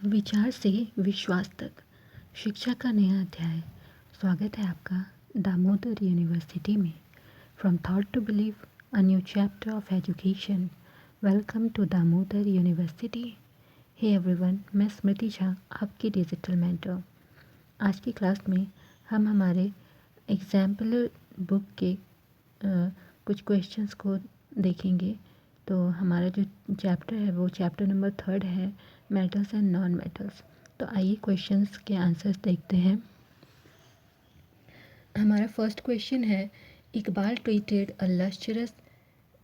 विचार से विश्वास तक शिक्षा का नया अध्याय। स्वागत है आपका दामोदर यूनिवर्सिटी में। From thought to believe, a new chapter of education. Welcome to Damodar University. Hey everyone, मैं स्मृति झा, आपकी डिजिटल मेंटर। आज की क्लास में हम हमारे एग्जाम्पलर बुक के कुछ क्वेश्चंस को देखेंगे। तो हमारा जो चैप्टर है वो चैप्टर नंबर 3 है, मेटल्स एंड नॉन मेटल्स। तो आइए क्वेश्चंस के आंसर्स देखते हैं। हमारा फर्स्ट क्वेश्चन है, Iqbal treated a lustrous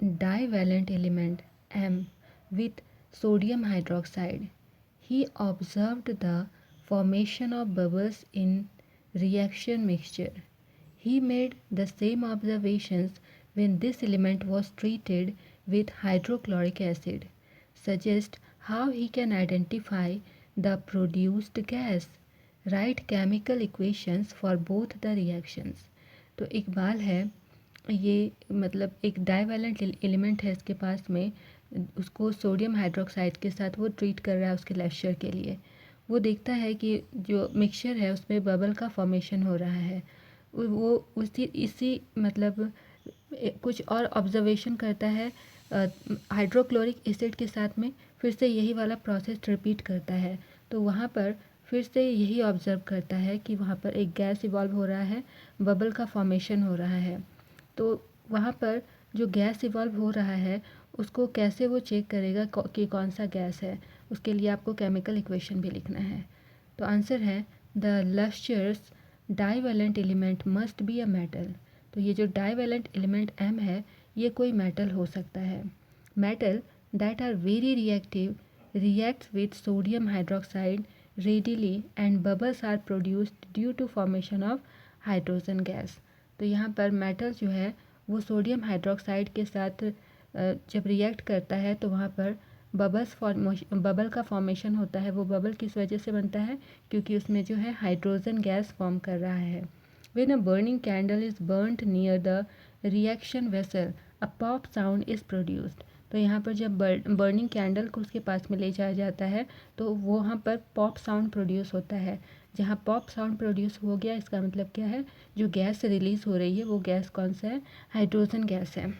divalent element M with sodium hydroxide. He observed the formation of bubbles in reaction mixture. He made the same observations when this element was treated with hydrochloric acid. Suggest how he can identify the produced gas. Write chemical equations for both the reactions. तो इकबाल है, ये मतलब एक divalent element है इसके पास में, उसको sodium hydroxide के साथ वो ट्रीट कर रहा है उसके लेक्चर के लिए। वो देखता है कि जो मिक्सचर है उसमें बबल का फॉर्मेशन हो रहा है। वो उसी इसी मतलब कुछ और ऑब्जर्वेशन करता है हाइड्रोक्लोरिक एसिड के साथ में, फिर से यही वाला प्रोसेस रिपीट करता है। तो वहाँ पर फिर से यही ऑब्ज़र्व करता है कि वहाँ पर एक गैस इवॉल्व हो रहा है, बबल का फॉर्मेशन हो रहा है। तो वहाँ पर जो गैस इवॉल्व हो रहा है उसको कैसे वो चेक करेगा कि कौन सा गैस है, उसके लिए आपको केमिकल इक्वेशन भी लिखना है। तो आंसर है the lustrous divalent element must be a metal. तो ये जो डाइवैलेंट एलिमेंट M है ये कोई मेटल हो सकता है। Metal that are very reactive reacts with sodium hydroxide readily and bubbles are produced due to formation of hydrogen gas. तो यहाँ पर मेटल जो है वो सोडियम हाइड्रोक्साइड के साथ जब रिएक्ट करता है तो वहाँ पर बबल का फॉर्मेशन होता है। वो बबल किस वजह से बनता है, क्योंकि उसमें जो है हाइड्रोजन गैस फॉर्म कर रहा है। When a burning candle is burnt near the reaction vessel, a pop sound is produced. तो यहाँ पर जब बर्निंग कैंडल को उसके पास में ले जाया जाता है तो वहाँ पर पॉप साउंड प्रोड्यूस होता है। जहाँ पॉप साउंड प्रोड्यूस हो गया इसका मतलब क्या है, जो गैस रिलीज़ हो रही है वो गैस कौन सा है, हाइड्रोजन गैस है।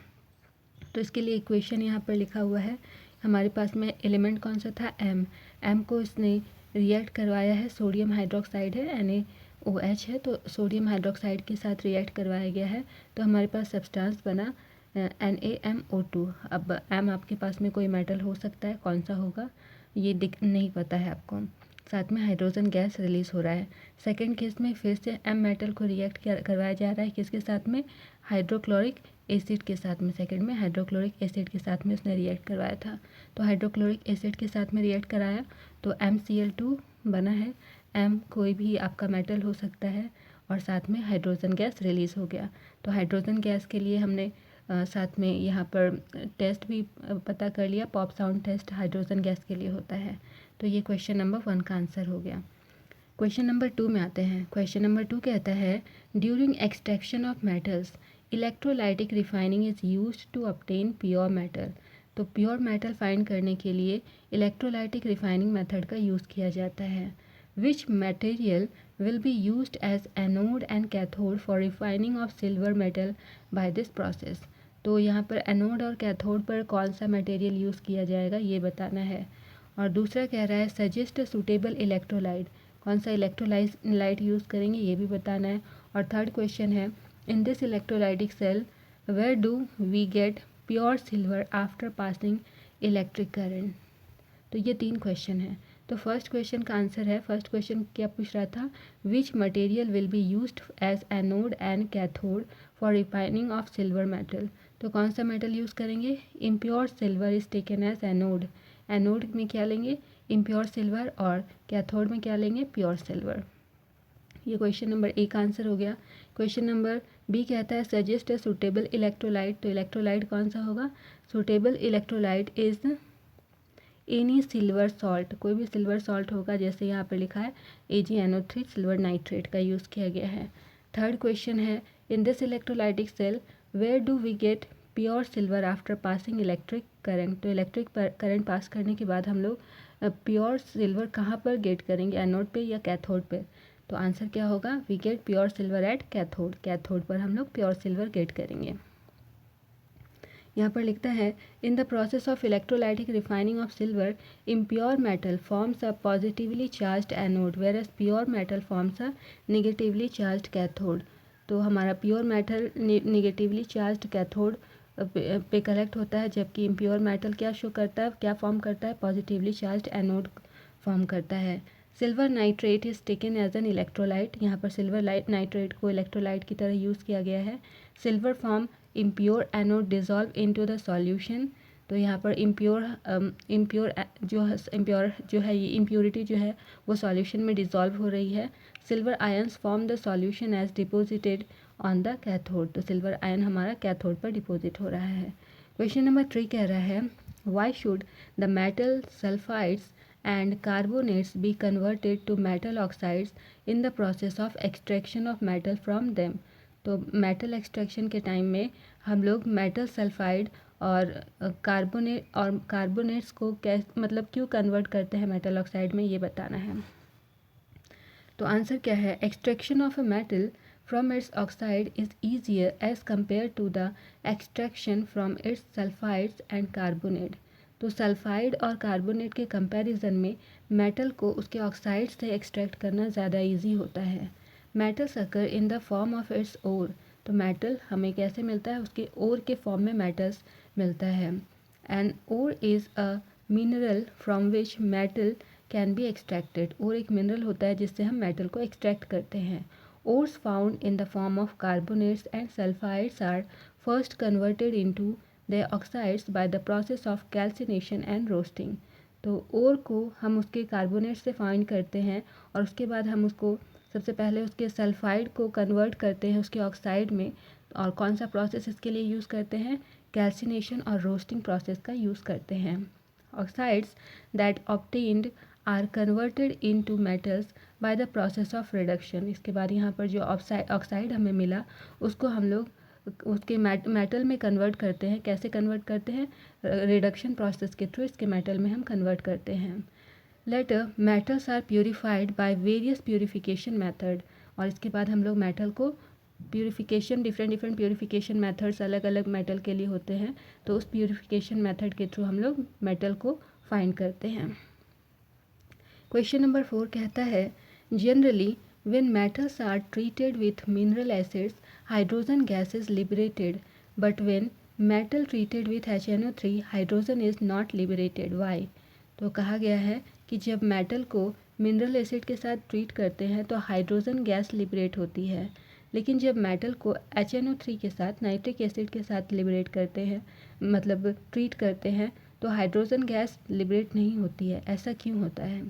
तो इसके लिए इक्वेशन यहाँ पर लिखा हुआ है। हमारे पास में एलिमेंट कौन सा था, M को इसने रिएक्ट करवाया है, सोडियम हाइड्रोक्साइड है, NaOH है, तो सोडियम हाइड्रोक्साइड के साथ रिएक्ट करवाया गया है। तो हमारे पास सब्सटेंस बना NaMO2। अब M आपके पास में कोई मेटल हो सकता है, कौन सा होगा ये नहीं पता है आपको। साथ में हाइड्रोजन गैस रिलीज़ हो रहा है। सेकेंड केस में फिर से M मेटल को रिएक्ट करवाया जा रहा है, किसके साथ में, हाइड्रोक्लोरिक एसिड के साथ में। सेकंड में हाइड्रोक्लोरिक एसिड के साथ में उसने रिएक्ट करवाया था। तो हाइड्रोक्लोरिक एसिड के साथ में रिएक्ट कराया तो MCl2 बना है। M कोई भी आपका मेटल हो सकता है और साथ में हाइड्रोजन गैस रिलीज़ हो गया। तो हाइड्रोजन गैस के लिए हमने साथ में यहाँ पर टेस्ट भी पता कर लिया, pop sound test hydrogen gas के लिए होता है। तो ये क्वेश्चन नंबर 1 का आंसर हो गया। क्वेश्चन नंबर 2 में आते हैं। क्वेश्चन नंबर 2 कहता है, during extraction of metals electrolytic refining is used to obtain pure metal. तो प्योर मेटल फाइंड करने के लिए इलेक्ट्रोलाइटिक रिफाइनिंग मेथड का यूज़ किया जाता है। Which material will be used as anode and cathode for refining of silver metal by this process. तो यहाँ पर एनोड और कैथोड पर कौन सा मटेरियल यूज़ किया जाएगा ये बताना है। और दूसरा कह रहा है, सजेस्ट सूटेबल इलेक्ट्रोलाइट, कौन सा इलेक्ट्रोलाइट यूज़ करेंगे ये भी बताना है। और थर्ड क्वेश्चन है, in this electrolytic cell where do we get pure silver after passing electric current. तो ये 3 क्वेश्चन है। तो फर्स्ट क्वेश्चन का आंसर है, फर्स्ट क्वेश्चन क्या पूछ रहा था, which material will be used as anode and cathode for refining of silver metal. तो कौन सा मेटल यूज़ करेंगे, impure silver is taken as anode. Anode में क्या लेंगे, इम्प्योर सिल्वर, और कैथोड में क्या लेंगे, प्योर सिल्वर। ये क्वेश्चन नंबर A का आंसर हो गया। क्वेश्चन नंबर B कहता है, सजेस्ट अ सूटेबल इलेक्ट्रोलाइट। तो इलेक्ट्रोलाइट कौन सा होगा, suitable electrolyte is any silver salt, कोई भी सिल्वर सॉल्ट होगा, जैसे यहाँ पर लिखा है AgNO3 सिल्वर नाइट्रेट का यूज़ किया गया है। थर्ड क्वेश्चन है, in this electrolytic cell where do we get pure silver after passing electric current. तो इलेक्ट्रिक करंट पास करने के बाद हम लोग प्योर सिल्वर कहाँ पर गेट करेंगे, एनोड पे या कैथोड पे। तो आंसर क्या होगा, we get pure silver at cathode. Cathode पर हम लोग प्योर सिल्वर गेट करेंगे। यहाँ पर लिखता है in the process of electrolytic refining of silver impure metal forms a positively charged anode whereas pure metal forms a negatively charged cathode. तो हमारा pure metal negatively charged cathode पे collect होता है, जबकि इम्प्योर मेटल क्या show करता है, क्या फॉर्म करता है, पॉजिटिवली चार्ज्ड एनोड फॉर्म करता है। Silver nitrate is taken as an electrolyte. यहाँ पर सिल्वर नाइट्रेट को इलेक्ट्रोलाइट की तरह यूज़ किया गया है। Silver form impure anode dissolve into the solution. तो यहाँ पर इम्प्योर जो है ये इम्प्योरिटी जो है वो सॉल्यूशन में डिजॉल्व हो रही है। Silver ions from the solution as deposited on the cathode. तो सिल्वर आयन हमारा कैथोड पर डिपोजिट हो रहा है। क्वेश्चन नंबर 3 कह रहा है why should the metal sulphides and carbonates be converted to metal oxides in the process of extraction of metal from them। तो मेटल एक्सट्रैक्शन के टाइम में हम लोग मेटल सल्फाइड और कार्बोनेट्स को मतलब क्यों कन्वर्ट करते हैं मेटल ऑक्साइड में, ये बताना है। तो आंसर क्या है, extraction of a metal from its oxide is easier as compare to the extraction from its sulphides and carbonate. तो सल्फाइड और कार्बोनेट के कंपैरिजन में मेटल को उसके ऑक्साइड से एक्सट्रैक्ट करना ज़्यादा इजी होता है। Metals occur in the form of its ore. तो मेटल हमें कैसे मिलता है, उसके ओर के फॉर्म में मेटल्स मिलता है। And ore is a mineral from which metal can be extracted. और एक मिनरल होता है जिससे हम मेटल को एक्सट्रैक्ट करते हैं। Ores found in the form of carbonates and sulphides are first converted into the oxides by the process of calcination and roasting. तो ओर को हम उसके कार्बोनेट से फाइंड करते हैं और उसके बाद हम उसको सबसे पहले उसके सल्फाइड को कन्वर्ट करते हैं उसके ऑक्साइड में। और कौन सा प्रोसेस इसके लिए यूज़ करते हैं, कैल्सिनेशन और रोस्टिंग प्रोसेस का यूज़ करते हैं। Oxides that obtained are converted into metals by the process of reduction. इसके बाद यहाँ पर जो ऑक्साइड हमें मिला उसको हम लोग उसके मेटल में कन्वर्ट करते हैं। कैसे कन्वर्ट करते हैं, रिडक्शन प्रोसेस के थ्रू इसके मेटल में हम कन्वर्ट करते हैं। Later metals are purified by various purification method. और इसके बाद हम लोग मेटल को प्योरीफिकेशन डिफरेंट प्योरीफिकेशन मेथड्स अलग अलग मेटल के लिए होते हैं, तो उस प्योरीफिकेशन मेथड के थ्रू हम लोग मेटल को फाइंड करते हैं। क्वेश्चन नंबर 4 कहता है generally when metals are treated with mineral acids hydrogen gas is liberated, but when metal treated with HNO3 hydrogen is not liberated, why। तो कहा गया है कि जब मेटल को मिनरल एसिड के साथ ट्रीट करते हैं तो हाइड्रोजन गैस लिबरेट होती है, लेकिन जब मेटल को HNO3 के साथ नाइट्रिक एसिड के साथ लिबरेट करते हैं मतलब ट्रीट करते हैं तो हाइड्रोजन गैस लिबरेट नहीं होती है। ऐसा क्यों होता है,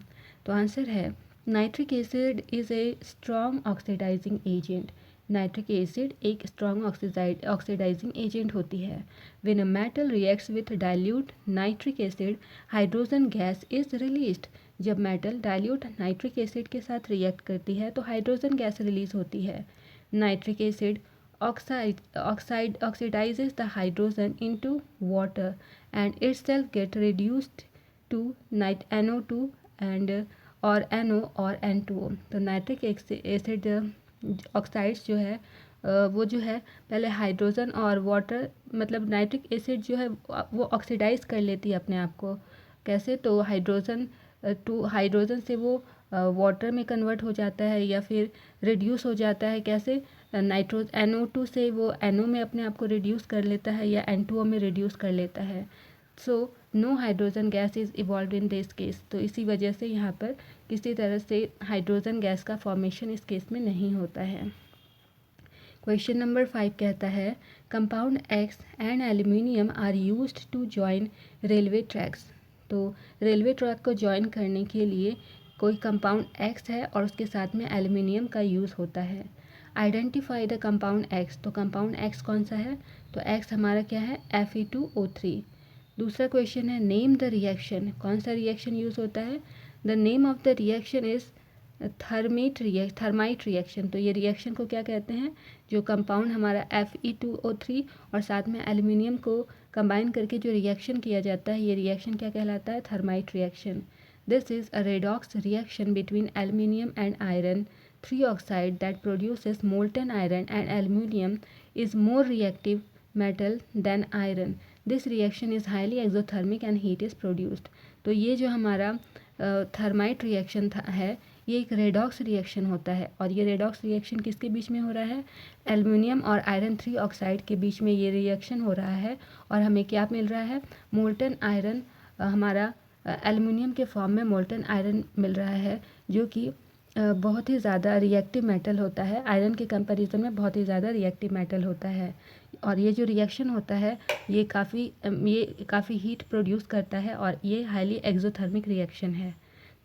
तो आंसर है nitric acid is a strong oxidising agent. Nitric acid एक स्ट्रॉन्ग ऑक्सीडाइजिंग एजेंट होती है। When a metal reacts with dilute nitric acid hydrogen gas is released. जब मेटल डाइल्यूट नाइट्रिक एसिड के साथ रिएक्ट करती है तो हाइड्रोजन गैस रिलीज होती है। Nitric acid oxidizes the hydrogen into water and itself get reduced to NO2 and और NO और N2O। तो नाइट्रिक एसिड ऑक्साइड्स जो है वो जो है पहले हाइड्रोजन और वाटर मतलब नाइट्रिक एसिड जो है वो ऑक्सीडाइज कर लेती है अपने आप को। कैसे, तो हाइड्रोजन से वो वाटर में कन्वर्ट हो जाता है या फिर रिड्यूस हो जाता है। कैसे, NO2 से वो NO में अपने आप को रिड्यूस कर लेता है या N2O में रिड्यूस कर लेता है। So no hydrogen gas is evolve in this case. तो इसी वजह से यहाँ पर किसी तरह से हाइड्रोजन गैस का फॉर्मेशन इस केस में नहीं होता है। क्वेश्चन नंबर 5 कहता है compound X and aluminium are used to join railway tracks. तो रेलवे ट्रैक को जॉइन करने के लिए कोई कंपाउंड एक्स है और उसके साथ में एल्यूमिनियम का यूज़ होता है। Identify the compound x. तो कंपाउंड एक्स कौन सा है, तो एक्स हमारा क्या है Fe2O3। दूसरा क्वेश्चन है नेम द रिएक्शन। कौन सा रिएक्शन यूज़ होता है, the name of the reaction is thermite reaction. तो ये रिएक्शन को क्या कहते हैं, जो कंपाउंड हमारा Fe2O3 और साथ में एल्युमिनियम को कंबाइन करके जो रिएक्शन किया जाता है, ये रिएक्शन क्या कहलाता है, thermite reaction. This is a redox reaction between aluminium and iron 3 oxide that produces molten iron and aluminium is more reactive metal than iron. This reaction is highly exothermic and heat is produced. तो ये जो हमारा thermite reaction है, ये एक redox reaction होता है, और ये रेडॉक्स रिएक्शन किसके बीच में हो रहा है, एल्युमिनियम और आयरन 3 ऑक्साइड के बीच में ये रिएक्शन हो रहा है, और हमें क्या मिल रहा है, मोल्टन आयरन, हमारा एल्युमिनियम के फॉर्म में मोल्टन आयरन मिल रहा है, जो कि बहुत ही ज़्यादा रिएक्टिव मेटल होता है, आयरन के कंपैरिजन में बहुत ही ज़्यादा रिएक्टिव मेटल होता है। और ये जो रिएक्शन होता है ये काफ़ी हीट प्रोड्यूस करता है, और ये हाईली एक्सोथर्मिक रिएक्शन है।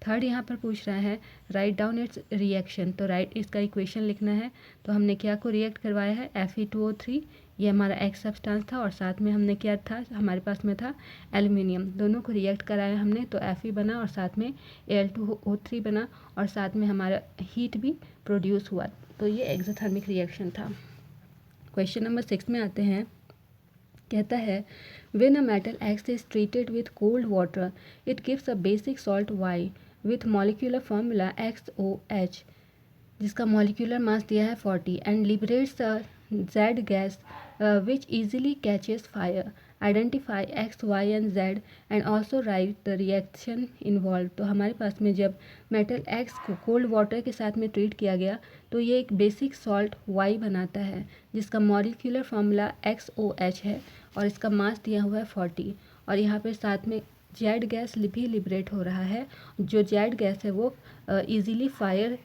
थर्ड यहाँ पर पूछ रहा है राइट डाउन इट्स रिएक्शन। तो राइट इसका इक्वेशन लिखना है। तो हमने क्या को रिएक्ट करवाया है, Fe2O3, ये हमारा एक्स सब्सटेंस था, और साथ में हमने क्या था, हमारे पास में था एल्युमिनियम, दोनों को रिएक्ट कराया हमने, तो Fe बना और साथ में Al2O3 बना, और साथ में हमारा हीट भी प्रोड्यूस हुआ। तो ये एक्सोथर्मिक रिएक्शन था। क्वेश्चन नंबर 6 में आते हैं। कहता है when a metal X is treated with cold water it gives a basic salt Y with molecular formula XOH, जिसका मॉलिक्यूलर मास दिया है 40, and liberates a Z gas which easily catches fire. Identify X, Y and Z and also write the reaction involved. तो हमारे पास में जब metal X को cold water के साथ में ट्रीट किया गया तो ये एक बेसिक सॉल्ट Y बनाता है, जिसका मॉलिक्यूलर फार्मूला XOH है, और इसका मास दिया हुआ है 40, और यहाँ पे साथ में जेड गैस भी लिबरेट हो रहा है। जो जेड गैस है वो इजीली फायर,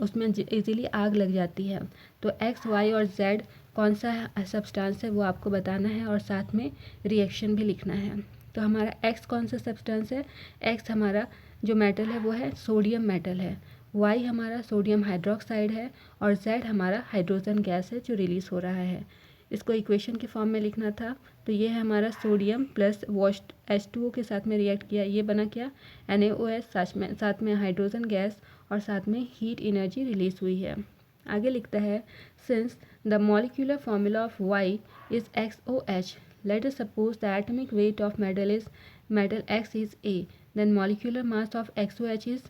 उसमें इजीली आग लग जाती है। तो एक्स, वाई और जेड कौन सा सब्सटेंस है वो आपको बताना है, और साथ में रिएक्शन भी लिखना है। तो हमारा एक्स कौन सा सब्सटेंस है, एक्स हमारा जो मेटल है वो है सोडियम मेटल है, वाई हमारा सोडियम हाइड्रोक्साइड है, और जेड हमारा हाइड्रोजन गैस है जो रिलीज़ हो रहा है। इसको इक्वेशन के फॉर्म में लिखना था। तो ये है हमारा सोडियम प्लस वॉश्ड H2O के साथ में रिएक्ट किया, ये बना क्या, NaOH, साथ में हाइड्रोजन गैस, और साथ में हीट एनर्जी रिलीज हुई है। आगे लिखता है since the molecular formula of Y is XOH, let us suppose the atomic weight of metal X is A, then molecular mass of XOH is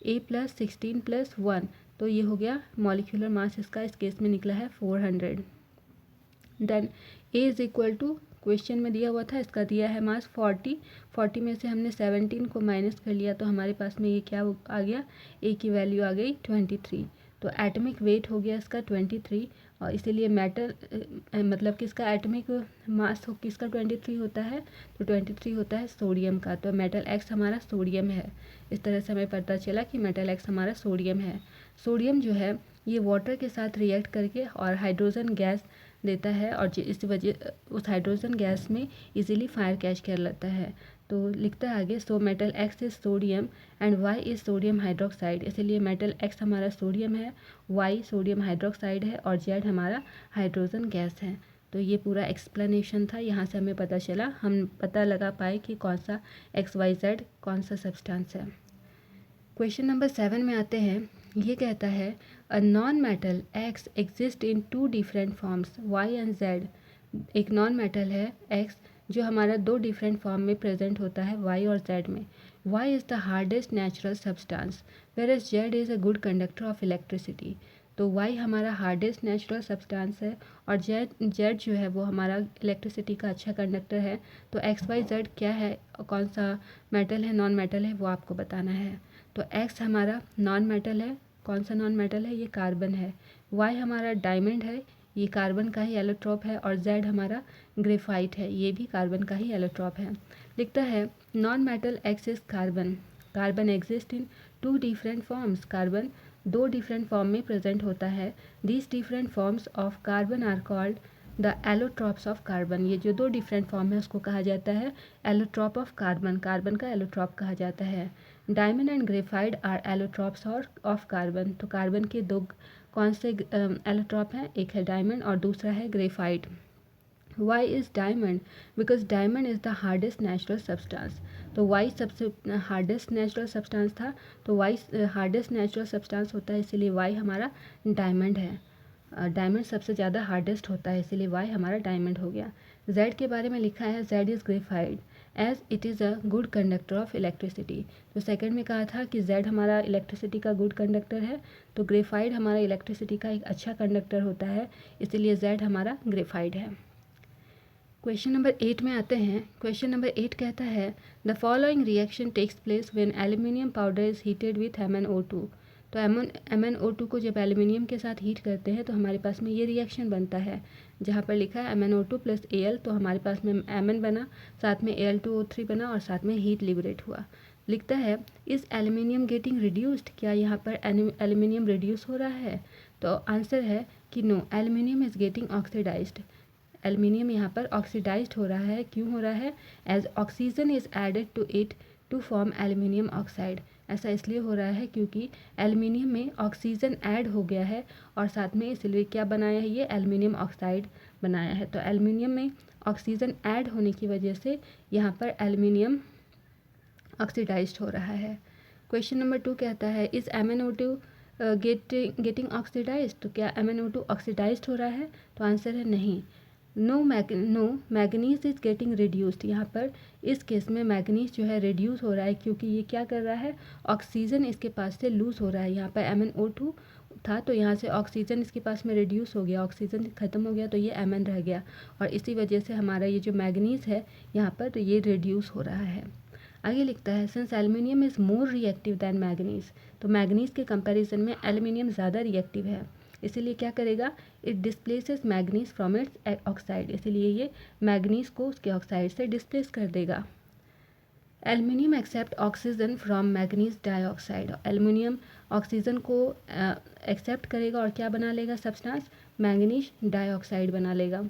A + 16 + 1। तो ये हो गया मॉलिक्यूलर मास इसका, इस केस में निकला है 400। Then A is equal to, question में दिया हुआ था, इसका दिया है मास 40 में से हमने 17 को माइनस कर लिया, तो हमारे पास में ये क्या आ गया, A की वैल्यू आ गई 23। तो एटॉमिक वेट हो गया इसका 23, और इसीलिए मेटल मतलब कि इसका एटॉमिक मास किसका 23 होता है, तो 23 होता है सोडियम का। तो मेटल X हमारा सोडियम है। इस तरह से हमें पता चला कि मेटल X हमारा सोडियम है। सोडियम जो है ये वाटर के साथ रिएक्ट करके और हाइड्रोजन गैस देता है, और इस वजह उस हाइड्रोजन गैस में इजीली फायर कैच कर लेता है। तो लिखता है आगे, so metal X is sodium and Y is sodium hydroxide, इसीलिए मेटल X हमारा सोडियम है, Y सोडियम हाइड्रोक्साइड है, और Z हमारा हाइड्रोजन गैस है। तो ये पूरा एक्सप्लेनेशन था। यहाँ से हमें पता चला, हम पता लगा पाए कि कौन सा XYZ कौन सा सब्सटेंस है। क्वेश्चन नंबर 7 में आते हैं। ये कहता है a non metal X exist in 2 different forms Y and Z। एक नॉन मेटल है X जो हमारा 2 डिफरेंट फॉर्म में प्रेजेंट होता है Y और Z में। Y is the hardest natural substance where Z is a good conductor of electricity. तो Y हमारा हार्डेस्ट नेचुरल सब्सटेंस है, और Z जो है वो हमारा इलेक्ट्रिसिटी का अच्छा कंडक्टर है। तो XYZ क्या है, कौन सा मेटल है, नॉन मेटल है, वो आपको बताना है। तो X हमारा नॉन मेटल है, कौन सा नॉन मेटल है, ये कार्बन है। Y हमारा डायमंड है, ये कार्बन का ही एलोट्रॉप है, और Z हमारा ग्रेफाइट है, ये भी कार्बन का ही एलोट्रॉप है। लिखता है non metal X is carbon, carbon exist in 2 different forms, carbon 2 different form में प्रेजेंट होता है। These different forms of carbon are called the allotropes of carbon. ये जो 2 डिफरेंट फॉर्म है उसको कहा जाता है एलोट्रॉप ऑफ कार्बन, कार्बन का एलोट्रॉप कहा जाता है। Diamond and graphite are allotropes of carbon. तो कार्बन के 2 कौन से एलोट्रॉप हैं, एक है डायमंड और दूसरा है graphite. Y is diamond? Because diamond is the hardest natural substance. तो वाई सबसे हार्डेस्ट नेचुरल सब्सटेंस था, तो वाई हार्डेस्ट नेचुरल सब्सटेंस होता है, इसीलिए वाई हमारा डायमंड है। डायमंड सबसे ज़्यादा हार्डेस्ट होता है, इसीलिए वाई हमारा डायमंड हो गया। जेड के बारे में लिखा है Z is graphite as it is a good conductor of electricity. तो सेकंड में कहा था कि जेड हमारा इलेक्ट्रिसिटी का गुड कंडक्टर है, तो ग्रेफाइड हमारा इलेक्ट्रिसिटी का एक अच्छा कंडक्टर होता है, इसीलिए जेड हमारा ग्रेफाइड है। क्वेश्चन नंबर 8 में आते हैं। क्वेश्चन नंबर 8 कहता है the following reaction takes place when aluminium powder is heated with MnO2। तो MnO2 को जब एल्यूमिनियम के साथ हीट करते हैं तो हमारे पास में ये रिएक्शन बनता है, जहाँ पर लिखा है MnO2 प्लस Al, तो हमारे पास में Mn बना, साथ में Al2O3 बना और साथ में हीट लिबरेट हुआ। लिखता है इस एल्यूमिनियम गेटिंग रिड्यूस्ड, क्या यहाँ पर एल्यूमिनियम रिड्यूस हो रहा है? तो आंसर है कि no, aluminium is getting oxidised. Aluminium यहाँ पर ऑक्सीडाइज्ड हो रहा है। क्यों हो रहा है? As oxygen is added to it to form aluminium oxide. ऐसा इसलिए हो रहा है क्योंकि एल्यूमिनियम में ऑक्सीजन ऐड हो गया है और साथ में इसलिए क्या बनाया है, ये एल्यूमिनियम ऑक्साइड बनाया है। तो एल्यूमिनियम में ऑक्सीजन ऐड होने की वजह से यहाँ पर एल्यूमिनियम ऑक्सीडाइज्ड हो रहा है। क्वेश्चन नंबर 2 कहता है इज MnO2 गेटिंग ऑक्सीडाइज्ड? तो क्या MnO2 ऑक्सीडाइज्ड हो रहा है? तो आंसर है नहीं। No manganese is getting reduced. यहाँ पर इस केस में मैग्नीज जो है रिड्यूस हो रहा है, क्योंकि ये क्या कर रहा है, ऑक्सीजन इसके पास से लूज हो रहा है। यहाँ पर MnO2 था तो यहाँ से ऑक्सीजन इसके पास में रिड्यूस हो गया, ऑक्सीजन ख़त्म हो गया तो ये Mn रह गया, और इसी वजह से हमारा ये जो मैग्नीज है यहाँ पर तो ये रिड्यूस हो रहा है। आगे लिखता है since aluminium is more reactive than manganese. तो मैग्नीज के कंपैरिजन में एल्यूमिनियम ज़्यादा रिएक्टिव है, इसीलिए क्या करेगा, it displaces manganese from its oxide, इसीलिए ये मैग्नीज को उसके ऑक्साइड से डिस्प्लेस कर देगा। Aluminium accept oxygen from manganese dioxide. Aluminium oxygen को एक्सेप्ट करेगा और क्या बना लेगा सब्सटेंस, मैग्नीज डाइऑक्साइड बना लेगा।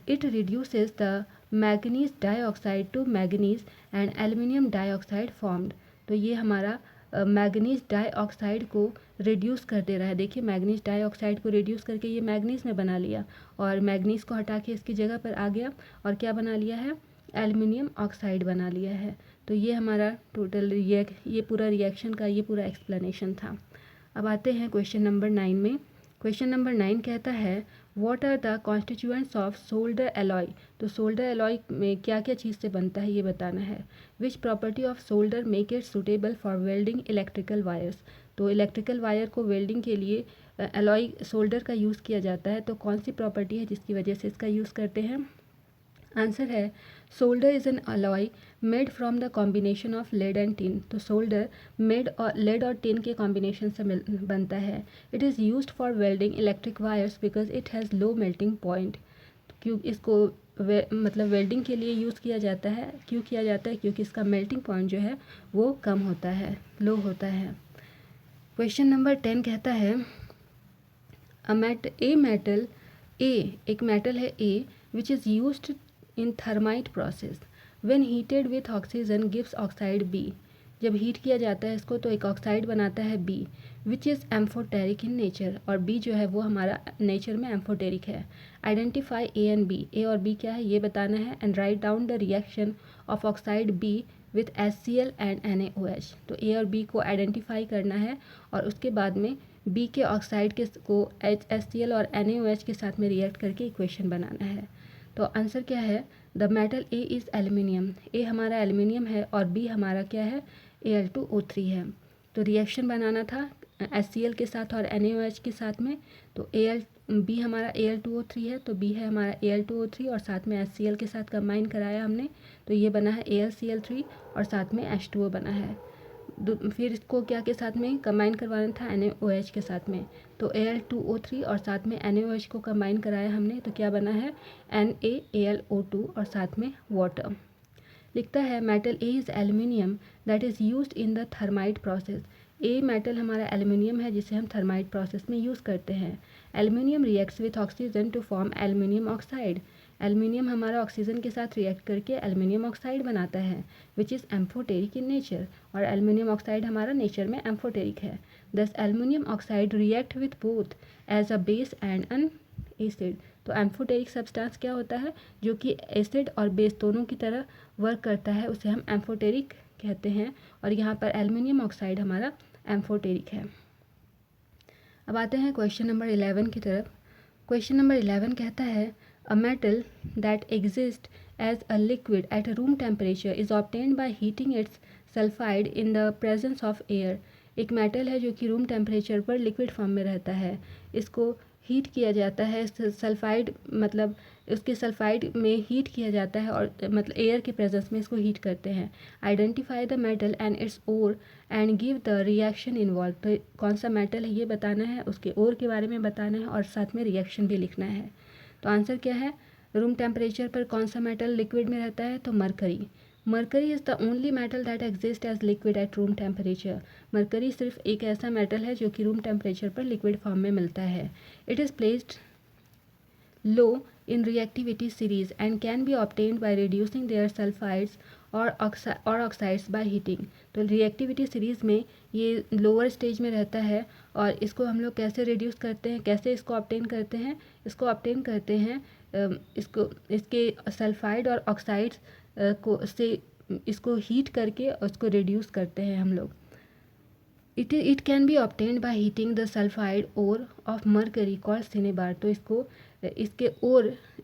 It reduces the manganese dioxide to manganese and aluminium dioxide formed. तो ये हमारा मैग्नीज डाइऑक्साइड को रिड्यूस कर दे रहा है। देखिए मैग्नीज डाइऑक्साइड को रिड्यूस करके ये मैग्नीज में बना लिया, और मैग्नीज को हटा के इसकी जगह पर आ गया और क्या बना लिया है, एल्यूमिनियम ऑक्साइड बना लिया है। तो ये हमारा टोटल ये पूरा रिएक्शन का ये पूरा एक्सप्लेनेशन था। अब आते हैं क्वेश्चन नंबर 9 में। क्वेश्चन नंबर 9 कहता है what are the constituents of solder alloy. तो सोल्डर एलॉय में क्या क्या चीज़ से बनता है ये बताना है। Which property of solder make it suitable for welding electrical wires. तो इलेक्ट्रिकल वायर को वेल्डिंग के लिए एलॉय सोल्डर का यूज़ किया जाता है, तो कौन सी प्रॉपर्टी है जिसकी वजह से इसका यूज़ करते हैं? आंसर है solder is an alloy made from the combination of lead and tin. तो सोल्डर लेड और टिन के कॉम्बिनेशन से बनता है। It is used for welding electric wires because it has low melting point. क्यों इसको मतलब वेल्डिंग के लिए यूज़ किया जाता है, क्यों किया जाता है, क्योंकि इसका मेल्टिंग पॉइंट जो है वो कम होता है, लो होता है। क्वेश्चन नंबर 10 कहता है एक मेटल है A which is used in thermite process when heated with oxygen gives oxide B। जब हीट किया जाता है इसको तो एक ऑक्साइड बनाता है B which is amphoteric in nature, और B जो है वो हमारा नेचर में एम्फोटेरिक है। Identify A and B, A और B क्या है ये बताना है, and write down the reaction of oxide B with HCl and NaOH। तो A और B को आइडेंटिफाई करना है और उसके बाद में B के ऑक्साइड को HCl और NaOH के साथ में रिएक्ट करके इक्वेशन बनाना है। तो आंसर क्या है, the metal A is aluminium. A हमारा एल्यूमिनियम है और B हमारा क्या है, Al2O3 है। तो रिएक्शन बनाना था HCl के साथ और NaOH के साथ में, तो B हमारा Al2O3 है, तो B है हमारा Al2O3 और साथ में HCl के साथ कंबाइन कराया हमने, तो ये बना है AlCl3 और साथ में H2O बना है। फिर इसको क्या के साथ में कंबाइन करवाना था, NaOH के साथ में, तो Al2O3 और साथ में NaOH को कंबाइन कराया हमने, तो क्या बना है NaAlO2 और साथ में वाटर। लिखता है metal A is aluminium that is used in the thermite process. A metal हमारा एल्यूमिनियम है जिसे हम थर्माइट प्रोसेस में यूज़ करते हैं। Aluminium reacts with oxygen to form aluminium oxide. Aluminium हमारा ऑक्सीजन के साथ रिएक्ट करके एल्यूमिनियम ऑक्साइड बनाता है which is amphoteric in nature, और एल्यूमिनियम ऑक्साइड हमारा नेचर में एम्फोटेरिक है। Thus aluminium oxide react with both as a base and N acid. तो एम्फोटेरिक सब्सटेंस क्या होता है, जो कि एसिड और बेस दोनों की तरह वर्क करता है, उसे हम एम्फोटेरिक कहते हैं। और यहाँ पर एल्युमिनियम ऑक्साइड हमारा एम्फोटेरिक है। अब आते हैं क्वेश्चन नंबर 11 की तरफ। क्वेश्चन नंबर 11 कहता है a metal that exist as a liquid at room temperature is obtained by heating its sulphide in the presence of air. एक मेटल है जो कि रूम टेम्परेचर पर लिक्विड फॉर्म में रहता है, इसको हीट किया जाता है, सल्फाइड मतलब उसके सल्फाइड में हीट किया जाता है और मतलब एयर के प्रेजेंस में इसको हीट करते हैं। Identify the metal and its ore and give the reaction involve. तो कौन सा मेटल है ये बताना है, उसके ओर के बारे में बताना है और साथ में रिएक्शन भी लिखना है। तो आंसर क्या है, रूम टेम्परेचर पर कौन सा मेटल लिक्विड में रहता है, तो mercury. Mercury is the only metal that exist as liquid at room temperature. Mercury सिर्फ एक ऐसा मेटल है जो कि रूम टेम्परेचर पर लिक्विड फॉर्म में मिलता है। It is placed low in reactivity series and can be obtained by reducing their sulfides or oxides by heating। तो रिएक्टिविटी सीरीज़ में ये लोअर स्टेज में रहता है और इसको हम लोग कैसे रिड्यूस करते हैं, कैसे इसको ऑब्टेन करते हैं, इसको ऑब्टेन करते हैं इसको इसके सल्फाइड और ऑक्साइड्स को से इसको हीट करके उसको रिड्यूस करते हैं हम लोग। It can be obtained by heating the sulfide ore of mercury called cinnabar। तो इसको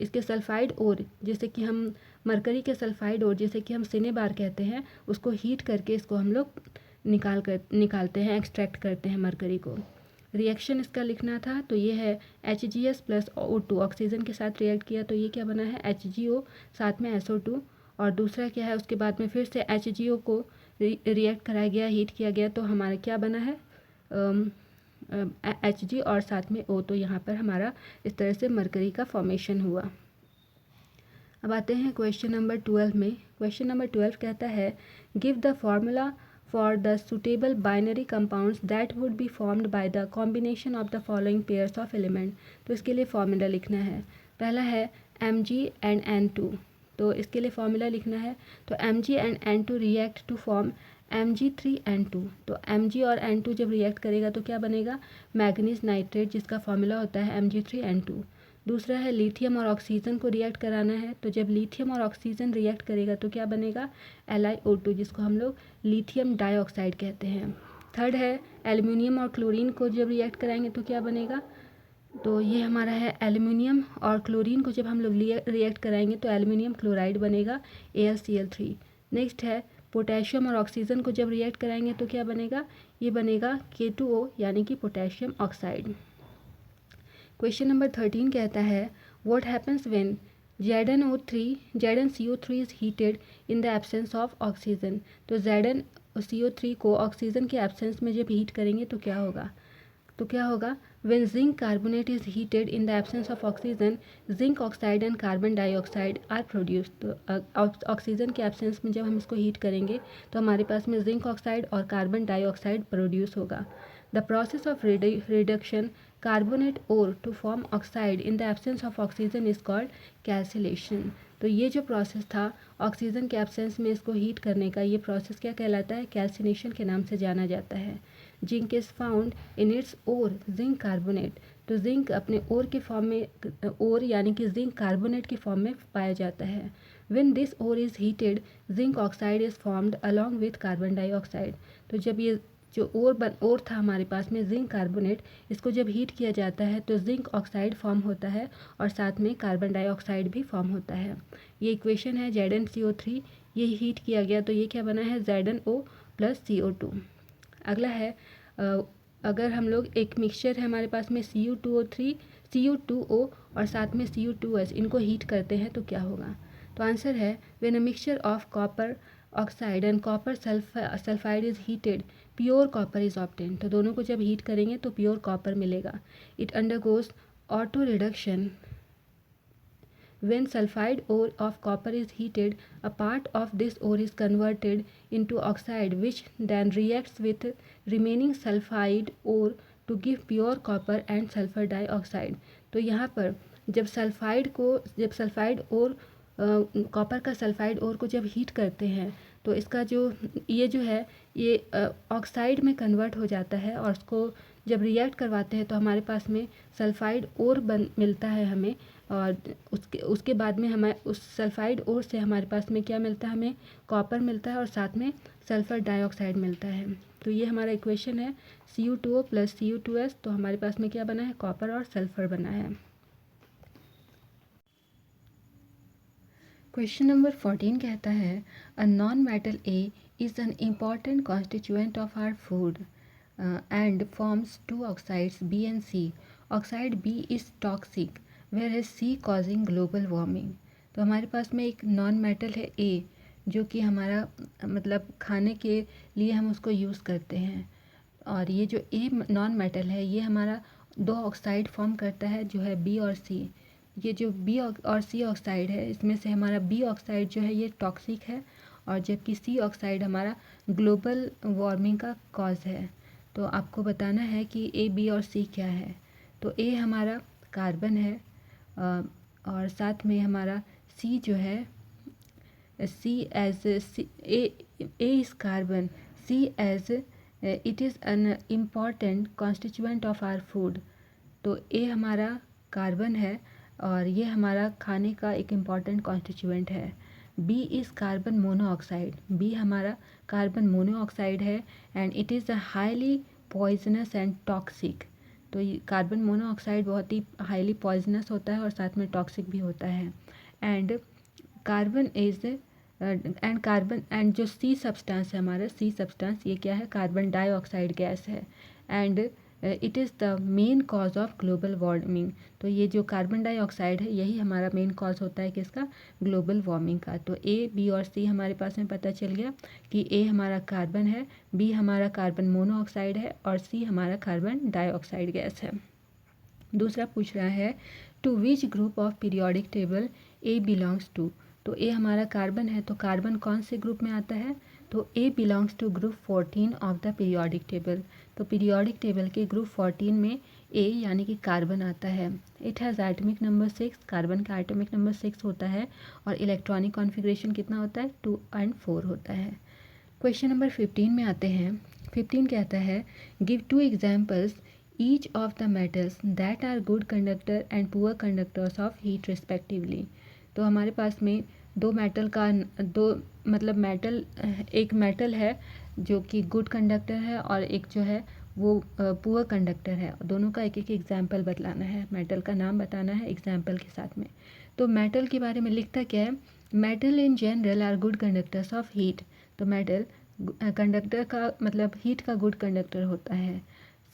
इसके सल्फाइड ओर जैसे कि हम मरकरी के सल्फाइड ओर जैसे कि हम सिनेबार कहते हैं, उसको हीट करके इसको हम लोग निकालते हैं, एक्सट्रैक्ट करते हैं मरकरी को। रिएक्शन इसका लिखना था, तो ये है HgS प्लस O2 ऑक्सीजन के साथ रिएक्ट किया, तो ये क्या बना है HgO साथ में SO2। और दूसरा क्या है, उसके बाद में फिर से HgO को रिएक्ट कराया गया, हीट किया गया, तो हमारा क्या बना है Hg और साथ में O। तो यहाँ पर हमारा इस तरह से मरकरी का फॉर्मेशन हुआ। अब आते हैं क्वेश्चन नंबर 12 में। क्वेश्चन नंबर 12 कहता है give the formula for the suitable binary compounds that would be formed by the combination of the following pairs of element. तो इसके लिए फॉर्मूला लिखना है। पहला है Mg एंड N2, तो इसके लिए फॉर्मूला लिखना है। तो Mg and N2 react to form Mg3N2। तो Mg और N2 जब रिएक्ट करेगा तो क्या बनेगा, मैग्नीज नाइट्रेट, जिसका फॉर्मूला होता है Mg3N2। दूसरा है लिथियम और ऑक्सीजन को रिएक्ट कराना है, तो जब लिथियम और ऑक्सीजन रिएक्ट करेगा तो क्या बनेगा LiO2, जिसको हम लोग लिथियम डाइऑक्साइड कहते हैं। थर्ड है एल्युमिनियम और क्लोरीन को जब रिएक्ट कराएंगे तो क्या बनेगा, तो ये हमारा है एल्युमिनियम और क्लोरीन को जब हम लोग रिएक्ट कराएंगे तो एल्युमिनियम क्लोराइड बनेगा AlCl3। नेक्स्ट है पोटेशियम और ऑक्सीजन को जब रिएक्ट कराएंगे तो क्या बनेगा, ये बनेगा K2O यानी कि पोटेशियम ऑक्साइड। क्वेश्चन नंबर 13 कहता है what happens when ZnCO3 is heated in the absence of oxygen. तो ZnCO3 को ऑक्सीजन के एब्सेंस में जब हीट करेंगे तो क्या होगा, when zinc carbonate is heated in the absence of oxygen, zinc oxide and carbon dioxide are produced। तो ऑक्सीजन के एब्सेंस में जब हम इसको हीट करेंगे तो हमारे पास में जिंक ऑक्साइड और कार्बन डाइऑक्साइड प्रोड्यूस होगा। The process of reduction carbonate ore to form oxide in the absence of oxygen is called calcination. तो ये जो प्रोसेस था ऑक्सीजन के एब्सेंस में इसको हीट करने का, ये प्रोसेस क्या कहलाता है, कैल्सिनेशन के नाम से जाना जाता है। Zinc is found in its ore zinc carbonate. तो जिंक अपने ओर के फॉर्म में, ओर यानी कि जिंक कार्बोनेट के फॉर्म में पाया जाता है। When this ore is heated zinc oxide is formed along with carbon dioxide. तो जब ये जो ओर था हमारे पास में जिंक कार्बोनेट, इसको जब हीट किया जाता है तो जिंक ऑक्साइड फॉर्म होता है और साथ में कार्बन डाइऑक्साइड भी फॉर्म होता है। ये इक्वेशन है ZnCO3, ये हीट किया गया तो ये क्या बना है ZnO प्लस CO2। अगला है अगर हम लोग एक मिक्सचर है हमारे पास में Cu2O और साथ में Cu2S, इनको हीट करते हैं तो क्या होगा। तो आंसर है when a mixture of copper oxide and copper sulphide is heated pure copper is obtain. तो दोनों को जब हीट करेंगे तो प्योर कॉपर मिलेगा। It undergoes auto reduction when sulfide ore of copper is heated, a part of this ore is converted into oxide which then reacts with remaining sulfide ore to give pure copper and sulfur dioxide। तो यहाँ पर जब sulphide और copper का sulphide और को जब heat करते हैं तो इसका जो है ये ऑक्साइड में कन्वर्ट हो जाता है और उसको जब रिएक्ट करवाते हैं तो हमारे पास में सल्फाइड और मिलता है हमें, और उसके बाद में हमें उस सल्फाइड ओर से हमारे पास में क्या मिलता है, हमें कॉपर मिलता है और साथ में सल्फ़र डाइऑक्साइड मिलता है। तो ये हमारा इक्वेशन है Cu2O + Cu2S। तो हमारे पास में क्या बना है, कॉपर और सल्फ़र बना है। क्वेश्चन नंबर 14 कहता है a non metal A is an important constituent of our food and forms two oxides B and C. Oxide B is toxic whereas C causing global warming. तो हमारे पास में एक नॉन मेटल है A, जो कि हमारा मतलब खाने के लिए हम उसको यूज़ करते हैं, और ये जो A नॉन मेटल है ये हमारा दो ऑक्साइड फॉर्म करता है जो है B और C। ये जो B और C ऑक्साइड है, इसमें से हमारा B ऑक्साइड जो है ये टॉक्सिक है, और जबकि C ऑक्साइड हमारा ग्लोबल वार्मिंग का कॉज है। तो आपको बताना है कि ए, बी और सी क्या है। तो ए हमारा कार्बन है, और साथ में हमारा सी जो है, C as A is carbon, C as it is an important constituent of our food. तो ए हमारा कार्बन है और ये हमारा खाने का एक इम्पॉर्टेंट कॉन्स्टिट्यूएंट है। B is carbon monoxide, B हमारा कार्बन मोनोऑक्साइड है and it is a highly poisonous and toxic. तो ये कार्बन मोनोऑक्साइड बहुत ही हाईली पॉइजनस होता है और साथ में टॉक्सिक भी होता है। एंड कार्बन इज एंड जो सी सब्सटेंस है हमारा, सी सब्सटेंस ये क्या है, कार्बन डाइऑक्साइड गैस है and it is the main cause of global warming. तो ये जो कार्बन डाइऑक्साइड है यही हमारा मेन कॉज होता है किसका, ग्लोबल वार्मिंग का। तो ए, बी और सी हमारे पास में पता चल गया कि ए हमारा कार्बन है, बी हमारा कार्बन मोनोऑक्साइड है और सी हमारा कार्बन डाइऑक्साइड गैस है। दूसरा पूछ रहा है to which group of periodic table A belongs to. तो ए हमारा कार्बन है, तो कार्बन कौन से ग्रुप में आता है, तो A belongs to group 14 of the periodic table. तो पीरियोडिक टेबल के ग्रुप 14 में ए यानी कि कार्बन आता है। It has atomic number 6, carbon का एटॉमिक नंबर 6 होता है और इलेक्ट्रॉनिक कॉन्फ़िगरेशन कितना होता है, 2 और 4 होता है। क्वेश्चन नंबर 15 में आते हैं। 15 कहता है give 2 examples each of the metals that are good conductor and poor conductors of heat respectively. तो हमारे पास में दो मेटल का एक मेटल है जो कि गुड कंडक्टर है और एक जो है वो पुअर कंडक्टर है। दोनों का एक एक एग्जाम्पल बतलाना है, मेटल का नाम बताना है एग्जाम्पल के साथ में। तो मेटल के बारे में लिखता क्या है, metal in general are good conductors of heat. तो मेटल कंडक्टर का मतलब हीट का गुड कंडक्टर होता है।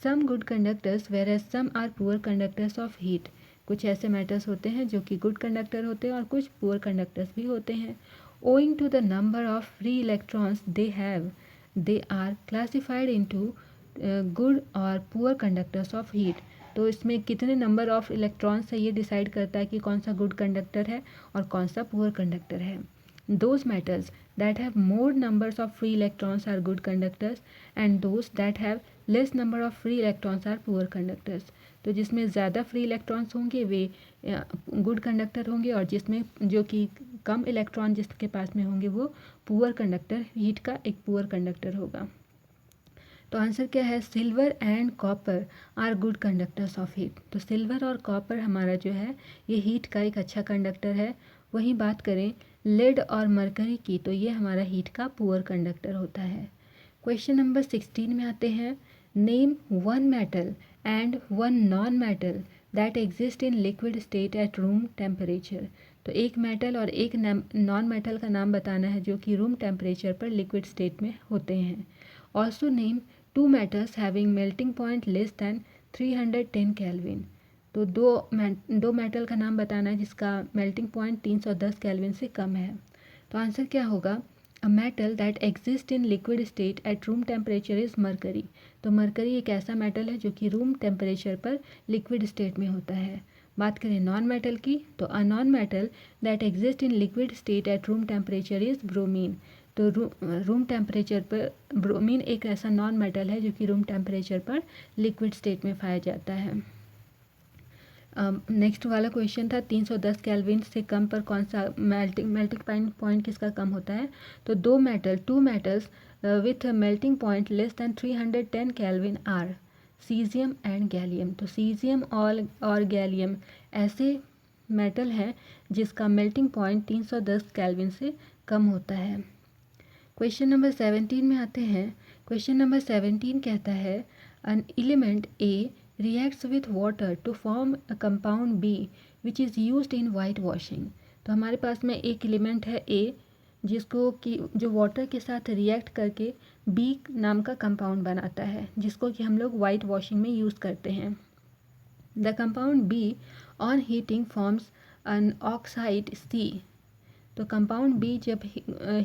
Some good conductors whereas some are poor conductors of heat. कुछ ऐसे मेटल्स होते हैं जो कि गुड कंडक्टर होते हैं और कुछ पुअर कंडक्टर्स भी होते हैं। Owing to the number of free electrons they have, they are classified into good और पुअर कंडक्टर्स ऑफ हीट। तो इसमें कितने नंबर ऑफ इलेक्ट्रॉन्स है ये डिसाइड करता है कि कौन सा गुड कंडक्टर है और कौन सा पुअर कंडक्टर है। Those metals that have more numbers of free electrons are good conductors and those that have less number of free electrons are poor conductors. तो जिसमें ज़्यादा फ्री इलेक्ट्रॉन्स होंगे वे गुड कंडक्टर होंगे और जिसमें जो कि कम इलेक्ट्रॉन जिसके पास में होंगे वो पुअर कंडक्टर, हीट का एक पुअर कंडक्टर होगा। तो आंसर क्या है, silver and copper are good conductors of heat. तो सिल्वर और कॉपर हमारा जो है ये हीट का एक अच्छा कंडक्टर है। वहीं बात करें लेड और मरकरी की, तो ये हमारा हीट का पुअर कंडक्टर होता है। क्वेश्चन नंबर 16 में आते हैं। Name one metal and one non metal that exist in liquid state eight room temperature. तो एक मेटल और एक नॉन मेटल का नाम बताना है जो कि रूम टेम्परेचर पर लिक्विड स्टेट में होते हैं। Also name two metals having melting point less than 310 kelvin. तो दो मेटल का नाम बताना है जिसका मेल्टिंग पॉइंट 310 केल्विन से कम है। तो आंसर क्या होगा, अ metal that exist in liquid state eight room temperature is mercury. तो मरकरी एक ऐसा मेटल है जो कि रूम टेम्परेचर पर लिक्विड स्टेट में होता है। बात करें नॉन मेटल की, तो अ non metal that exist in liquid state eight room temperature is bromine. तो रूम टेम्परेचर पर ब्रोमीन एक ऐसा नॉन मेटल है जो कि रूम टेम्परेचर पर लिक्विड स्टेट में पाया जाता है। नेक्स्ट वाला क्वेश्चन था 310 केल्विन से कम पर कौन सा मेल्टिंग पॉइंट किसका कम होता है। तो two metals with melting point less than 310 kelvin are caesium and gallium. तो सीजियम और गैलियम ऐसे मेटल है जिसका मेल्टिंग पॉइंट 310 केल्विन से कम होता है। क्वेश्चन नंबर 17 में आते हैं। क्वेश्चन नंबर 17 कहता है an element A reacts with water to form a compound B which is used in white washing। तो हमारे पास में एक एलिमेंट है A जिसको कि जो वाटर के साथ रिएक्ट करके B नाम का कंपाउंड बनाता है, जिसको कि हम लोग वाइट वॉशिंग में यूज़ करते हैं। The compound B on heating forms an oxide C। तो कंपाउंड बी जब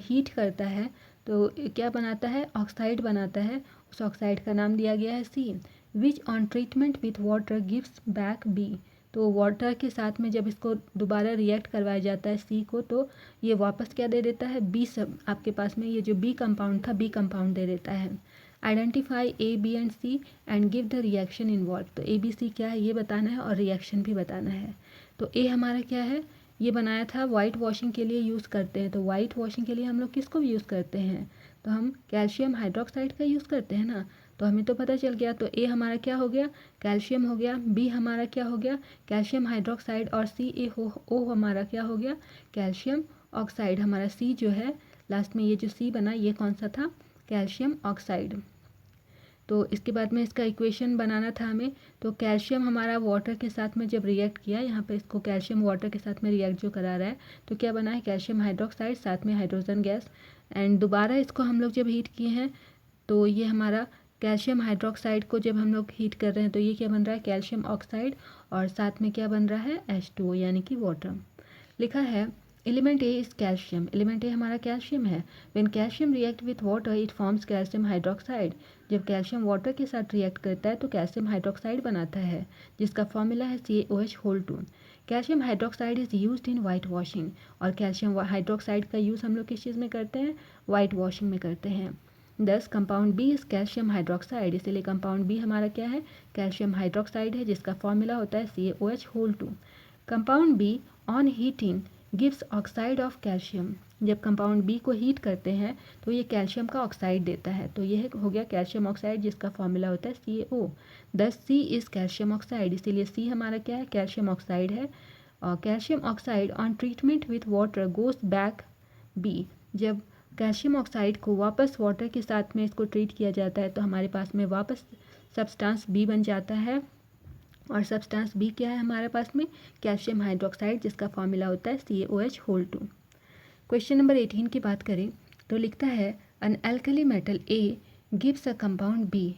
हीट करता है तो क्या बनाता है, ऑक्साइड बनाता है। उस ऑक्साइड का नाम दिया गया है C. Which on treatment with water gives back B. तो वाटर के साथ में जब इसको दोबारा रिएक्ट करवाया जाता है सी को, तो ये वापस क्या दे देता है, बी। सब आपके पास में ये जो बी कंपाउंड था, बी कंपाउंड दे देता है। Identify A B and C and give the reaction involve. तो ए बी सी क्या है ये बताना है और रिएक्शन भी बताना है। तो ए हमारा क्या है, ये बनाया था वाइट वॉशिंग के लिए यूज़ करते हैं। तो वाइट वॉशिंग के लिए हम लोग किसको यूज़ करते हैं, तो हम कैल्शियम हाइड्रोक्साइड का यूज़ करते हैं ना। तो हमें तो पता चल गया। तो ए हमारा क्या हो गया, कैल्शियम हो गया। बी हमारा क्या हो गया, कैल्शियम हाइड्रोक्साइड। और सी ए ओ हमारा क्या हो गया, कैल्शियम ऑक्साइड। हमारा सी जो है लास्ट में, ये जो सी बना ये कौन सा था, कैल्शियम ऑक्साइड। तो इसके बाद में इसका इक्वेशन बनाना था हमें। तो कैल्शियम हमारा वाटर के साथ में जब रिएक्ट किया, यहाँ पे इसको कैल्शियम वाटर के साथ में रिएक्ट जो करा रहा है, तो क्या बना है, कैल्शियम हाइड्रोक्साइड साथ में हाइड्रोजन गैस। एंड दोबारा इसको हम लोग जब हीट किए हैं तो ये हमारा कैल्शियम हाइड्रोक्साइड को जब हम लोग हीट कर रहे हैं तो ये क्या बन रहा है, कैल्शियम ऑक्साइड। और साथ में क्या बन रहा है, H2O यानी कि वाटर। लिखा है element A is calcium. Element A हमारा कैल्शियम है। When calcium react with water it forms calcium hydroxide. जब कैल्शियम वाटर के साथ रिएक्ट करता है तो कैल्शियम हाइड्रोक्साइड बनाता है, जिसका फॉर्मूला है CaOH2। Calcium hydroxide is used in white washing. और कैल्शियम हाइड्रोक्साइड का यूज़ हम लोग किस चीज़ में करते हैं, वाइट वॉशिंग में करते हैं। 10 compound B is calcium hydroxide. इसीलिए कंपाउंड बी हमारा क्या है, कैल्शियम हाइड्रोक्साइड है, जिसका फॉर्मूला होता है CaOH2। Compound be on heating gives oxide of calcium. जब कंपाउंड बी को हीट करते हैं तो ये कैल्शियम का ऑक्साइड देता है। तो ये हो गया कैल्शियम ऑक्साइड, जिसका फॉर्मूला होता है CaO। 10 C is calcium oxide. इसीलिए सी हमारा क्या है, कैल्शियम ऑक्साइड है। और calcium oxide on treatment with water goes back B. जब कैल्शियम ऑक्साइड को वापस वाटर के साथ में इसको ट्रीट किया जाता है तो हमारे पास में वापस सब्सटेंस बी बन जाता है। और सब्सटेंस बी क्या है हमारे पास में, कैल्शियम हाइड्रोक्साइड, जिसका फॉर्मूला होता है CaOH2। क्वेश्चन नंबर 18 की बात करें तो लिखता है an alkali metal A gives a compound B.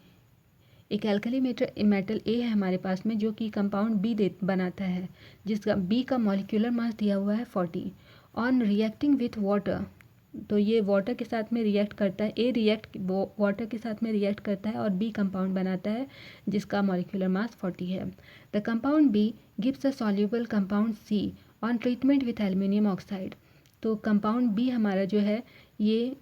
एक एल्कली मेटल ए है हमारे पास में जो कि कंपाउंड बी बनाता है, जिसका बी का मॉलिक्यूलर मास दिया हुआ है 40। ऑन रिएक्टिंग विथ वाटर, तो ये वाटर के साथ में रिएक्ट करता है, ए रिएक्ट वाटर के साथ में रिएक्ट करता है और बी कंपाउंड बनाता है जिसका मॉलिक्यूलर मास 40 है। The compound B gives a soluble compound C on treatment with aluminium oxide. तो कंपाउंड बी हमारा जो है ये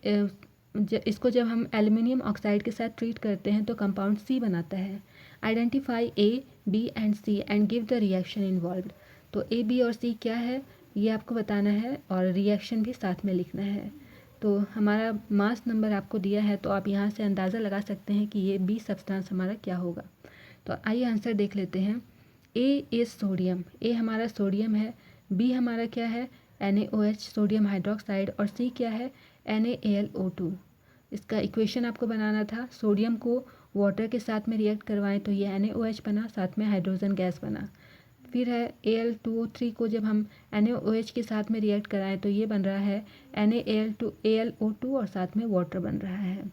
इसको जब हम एल्युमिनियम ऑक्साइड के साथ ट्रीट करते हैं तो कंपाउंड सी बनाता है। Identify A B and C and give the reaction involved. तो ए बी और सी क्या है ये आपको बताना है और रिएक्शन भी साथ में लिखना है। तो हमारा मास नंबर आपको दिया है तो आप यहाँ से अंदाज़ा लगा सकते हैं कि ये बी सब्सटेंस हमारा क्या होगा। तो आइए आंसर देख लेते हैं। A is sodium. ए हमारा सोडियम है। बी हमारा क्या है, NaOH सोडियम हाइड्रोक्साइड। और सी क्या है, NaAlO2। इसका इक्वेशन आपको बनाना था। सोडियम को वाटर के साथ में रिएक्ट करवाएं तो ये NaOH बना, साथ में हाइड्रोजन गैस बना। फिर है Al2O3 को जब हम NaOH के साथ में रिएक्ट कराएं तो ये बन रहा है NaAlO2 और साथ में वाटर बन रहा है।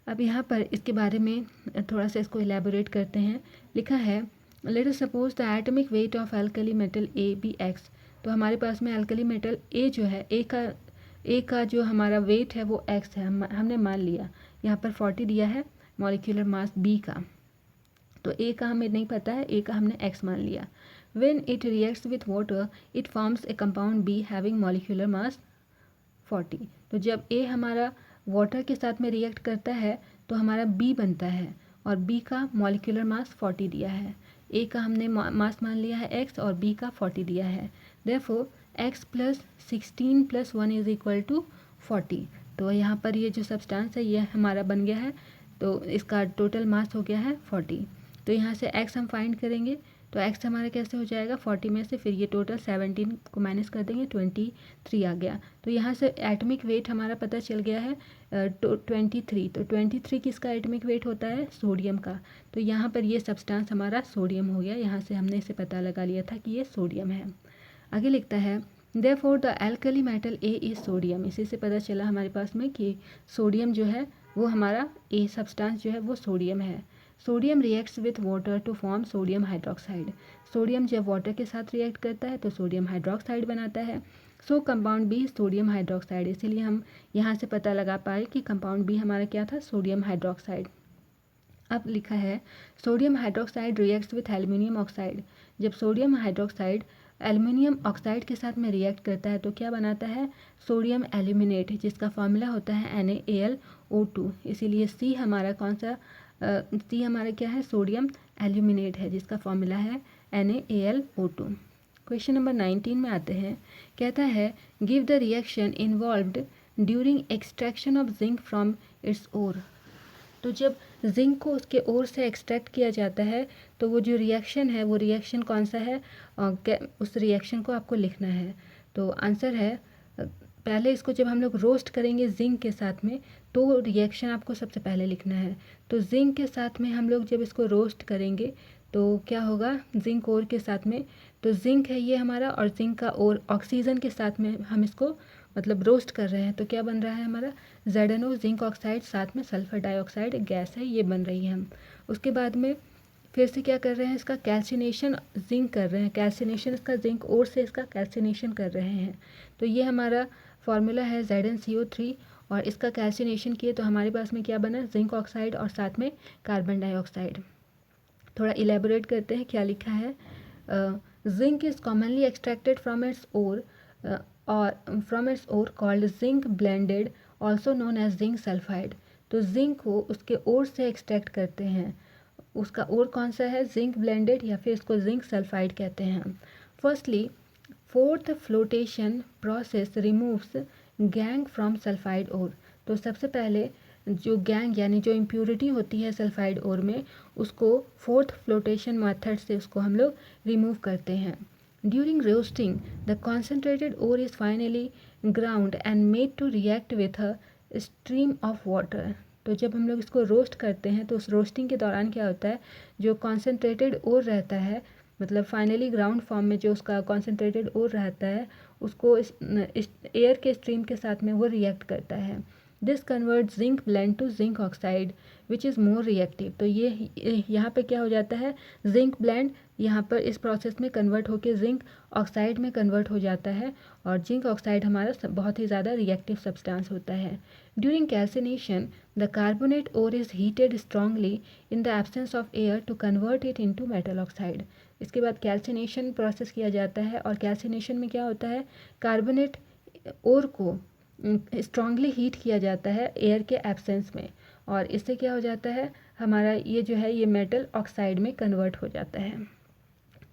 अब यहाँ पर इसके बारे में थोड़ा सा इसको इलेबोरेट करते हैं। लिखा है let us suppose the atomic weight of alkali metal A be X. तो हमारे पास में एल्कली मेटल ए जो है, ए का जो हमारा वेट है वो एक्स है, हमने मान लिया। यहाँ पर 40 दिया है मॉलिक्यूलर मास बी का, तो ए का हमें नहीं पता है, ए का हमने एक्स मान लिया। When it reacts with water it forms a compound be having molecular mass 40। तो जब ए हमारा वाटर के साथ में रिएक्ट करता है तो हमारा बी बनता है और बी का मॉलिक्यूलर मास 40 दिया है। ए का हमने मास मान लिया है एक्स और बी का 40 दिया है। Therefore X plus 16 plus 1 is equal to 40। तो यहाँ पर ये जो सब्सटेंस है ये हमारा बन गया है, तो इसका टोटल मास हो गया है 40। तो यहाँ से एक्स हम फाइंड करेंगे तो x हमारा कैसे हो जाएगा 40 में से फिर ये टोटल 17 को माइनस कर देंगे 23 आ गया। तो यहाँ से एटमिक वेट हमारा पता चल गया है 23। तो 23 किसका एटमिक वेट होता है सोडियम का। तो यहाँ पर ये सब्सटेंस हमारा सोडियम हो गया, यहाँ से हमने इसे पता लगा लिया था कि ये सोडियम है। आगे लिखता है Therefore the alkali metal A is sodium। इसी से पता चला हमारे पास में कि सोडियम जो है वो हमारा A सब्सटेंस जो है वो सोडियम है। Sodium reacts with water to form sodium hydroxide. Sodium जब वाटर के साथ रिएक्ट करता है तो सोडियम हाइड्रोक्साइड बनाता है। So compound B sodium hydroxide, इसीलिए हम यहाँ से पता लगा पाए कि कंपाउंड बी हमारा क्या था सोडियम हाइड्रोक्साइड। अब लिखा है sodium hydroxide reacts with aluminium oxide. जब सोडियम हाइड्रोक्साइड एल्यूमिनियम ऑक्साइड के साथ में रिएक्ट करता है तो क्या बनाता है सोडियम एल्यूमिनेट, जिसका फॉर्मूला होता है NaAlO2। इसीलिए सी हमारा कौन सा सी हमारा क्या है सोडियम एल्यूमिनेट है, जिसका फॉर्मूला है NaAlO2। क्वेश्चन नंबर 19 में आते हैं, कहता है give the reaction involved during extraction of zinc from its ore. तो जब जिंक को उसके ओर से एक्सट्रैक्ट किया जाता है तो वो जो रिएक्शन है वो रिएक्शन कौन सा है उस रिएक्शन को आपको लिखना है। तो आंसर है पहले इसको जब हम लोग रोस्ट करेंगे जिंक के साथ में तो रिएक्शन आपको सबसे पहले लिखना है। तो जिंक के साथ में हम लोग जब इसको रोस्ट करेंगे तो क्या होगा जिंक ओर के साथ में, तो जिंक है ये हमारा और जिंक का ओर ऑक्सीजन के साथ में हम इसको मतलब रोस्ट कर रहे हैं तो क्या बन रहा है हमारा ZnO जिंक ऑक्साइड, साथ में सल्फर डाइऑक्साइड गैस है ये बन रही है हम। उसके बाद में फिर से क्या कर रहे हैं इसका कैल्सिनेशन जिंक कर रहे हैं, कैल्सिनेशन इसका जिंक ओर से इसका कैल्सिनेशन कर रहे हैं। तो ये हमारा फॉर्मूला है ZnCO3 और इसका कैल्सिनेशन किए तो हमारे पास में क्या बना जिंक ऑक्साइड और साथ में कार्बन डाइऑक्साइड। थोड़ा इलेबोरेट करते हैं क्या लिखा है। Zinc is commonly extracted from its ore और from its ore called zinc blended also known as zinc sulphide. तो जिंक को उसके ओर से एक्सट्रैक्ट करते हैं, उसका ओर कौन सा है जिंक ब्लेंडेड या फिर इसको जिंक सल्फाइड कहते हैं। Firstly froth flotation process removes gangue from sulphide ore. तो सबसे पहले जो गैंग यानी जो इम्प्योरिटी होती है सल्फाइड ओर में उसको फोर्थ फ्लोटेशन मेथड से उसको हम लोग रिमूव करते हैं। During roasting the concentrated ore is finally ground and made to react with a stream of water. तो जब हम लोग इसको रोस्ट करते हैं तो उस रोस्टिंग के दौरान क्या होता है जो कॉन्सेंट्रेटेड ओर रहता है मतलब फाइनली ग्राउंड फॉर्म में जो उसका कॉन्सेंट्रेटेड ओर रहता है उसको इस एयर के स्ट्रीम के साथ में वो रिएक्ट करता है। This convert zinc blende to zinc oxide which is more reactive. तो ये यहाँ पे क्या हो जाता है जिंक ब्लेंड यहाँ पर इस प्रोसेस में कन्वर्ट होकर जिंक ऑक्साइड में कन्वर्ट हो जाता है और जिंक ऑक्साइड हमारा बहुत ही ज़्यादा रिएक्टिव सब्सटेंस होता है। During calcination the carbonate ore is heated strongly in the absence of air to convert it into metal oxide. इसके बाद कैल्सिनेशन प्रोसेस किया जाता है और कैल्सिनेशन में क्या होता है कार्बोनेट ओर को स्ट्रांगली हीट किया जाता है एयर के एब्सेंस में और इससे क्या हो जाता है हमारा ये जो है ये मेटल ऑक्साइड में कन्वर्ट हो जाता है।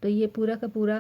तो ये पूरा का पूरा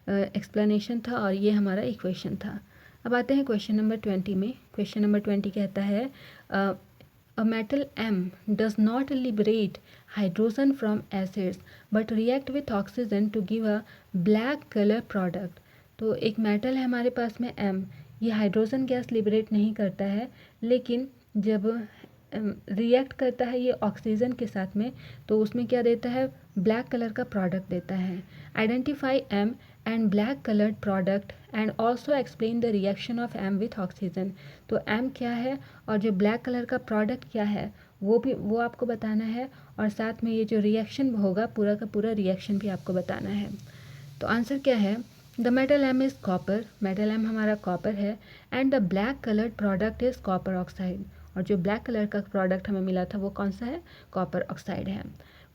एक्सप्लेनेशन था और ये हमारा इक्वेशन था। अब आते हैं क्वेश्चन नंबर 20 में। क्वेश्चन नंबर 20 कहता है a metal M does not liberate hydrogen from acids but react with oxygen to give a black colour product. तो एक मेटल है हमारे पास में M, ये हाइड्रोजन गैस लिबरेट नहीं करता है लेकिन जब रिएक्ट करता है ये ऑक्सीजन के साथ में तो उसमें क्या देता है ब्लैक कलर का प्रोडक्ट देता है। Identify M and black coloured product and also explain the reaction of M with oxygen. तो M क्या है और जो ब्लैक कलर का प्रोडक्ट क्या है वो आपको बताना है और साथ में ये जो रिएक्शन होगा पूरा का पूरा रिएक्शन भी आपको बताना है। तो आंसर क्या है the metal M is copper, metal M हमारा कॉपर है and the black coloured product is copper oxide और जो ब्लैक कलर का प्रोडक्ट हमें मिला था वो कौन सा है कॉपर ऑक्साइड है।